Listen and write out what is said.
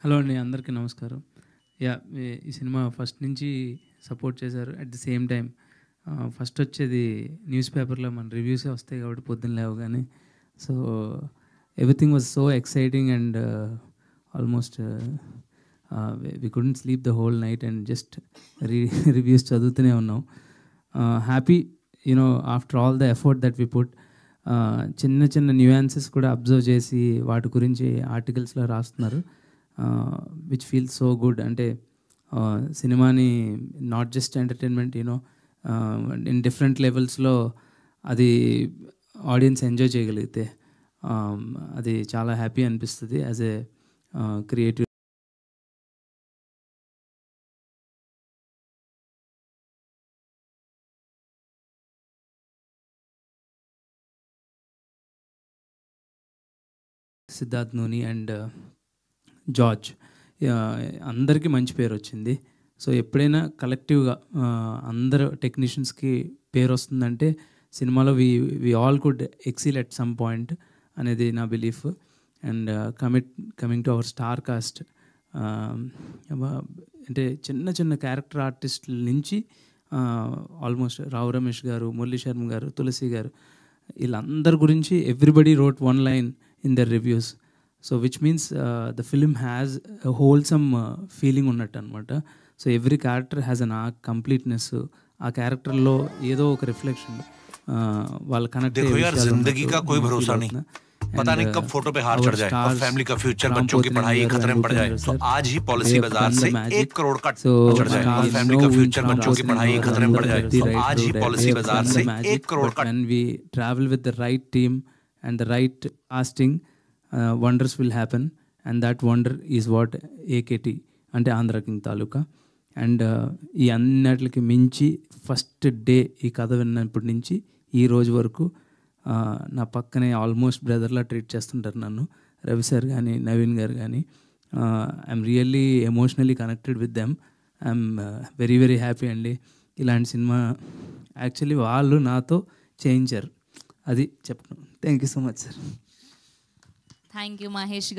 Hello అండి. అందరికీ నమస్కారం. ఈ సినిమా ఫస్ట్ నుంచి సపోర్ట్ చేశారు. At the same time first వచ్చేది న్యూస్ పేపర్‌లో మన రివ్యూసే వస్తాయి కాబట్టి పొద్దున్న లేవగానే. So, everything was so exciting and almost we couldn't sleep the whole night and just re reviews చదువుతూనే ఉన్నాం. Happy after all the effort that we put, చిన్న చిన్న న్యూయాన్సెస్ కూడా అబ్జర్వ్ చేసి వాటి గురించి ఆర్టికల్స్‌లో రాస్తున్నారు. Which feel so good. అంటే సినిమాని not just entertainment in different లెవెల్స్లో అది ఆడియన్స్ ఎంజాయ్ చేయగలిగితే అది చాలా హ్యాపీ అనిపిస్తుంది యాజ్ ఏ క్రియేటివ్. సిద్ధార్థ్ నూని అండ్ జార్జ్, అందరికీ మంచి పేరు వచ్చింది. సో ఎప్పుడైనా కలెక్టివ్గా అందరు టెక్నీషియన్స్కి పేరు వస్తుందంటే సినిమాలో we all could excel at some point అనేది నా belief. And coming to our star cast, అంటే చిన్న చిన్న క్యారెక్టర్ ఆర్టిస్టుల నుంచి ఆల్మోస్ట్ రావు రమేష్ గారు, మురళీ శర్మ గారు, తులసి గారు, వీళ్ళందరి గురించి everybody wrote one line in their reviews. So which means the film has a wholesome feeling ఉన్నట్టు అనమాట. So every character has an arc, completeness. ఆ క్యారెక్టర్లో ఏదో ఒక రిఫ్లెక్షన్ వాళ్ళు కనెక్ట్. देखो यार, जिंदगी का कोई भरोसा नहीं, पता नहीं कब फोटो पे हाथ चढ़ जाए और फैमिली का फ्यूचर, बच्चों की पढ़ाई खतरे में पड़ जाए। तो आज ही पॉलिसी बाजार से 1 करोड़ का चढ़ जाए और फैमिली का फ्यूचर, बच्चों की पढ़ाई खतरे में पड़ जाए। तो आज ही पॉलिसी बाजार से 1 करोड़ का. When we travel with the right team and the right casting, wonders will happen, and that wonder is what AKT అంటే ఆంధ్ర కింగ్ తాలూకా. అండ్ ఈ అన్నిటికి మించి ఫస్ట్ డే ఈ కథ విన్నప్పటి నుంచి ఈ రోజు వరకు నా పక్కనే ఆల్మోస్ట్ బ్రదర్లా ట్రీట్ చేస్తుంటారు నన్ను రవి సార్ కానీ, నవీన్ గారు కానీ. I'm really emotionally connected with them. I'm very very happy అండి. ఇలాంటి సినిమా యాక్చువల్లీ వాళ్ళు నాతో చేయించారు, అది చెప్పను. Thank you so much sir. Thank you Mahesh గారు.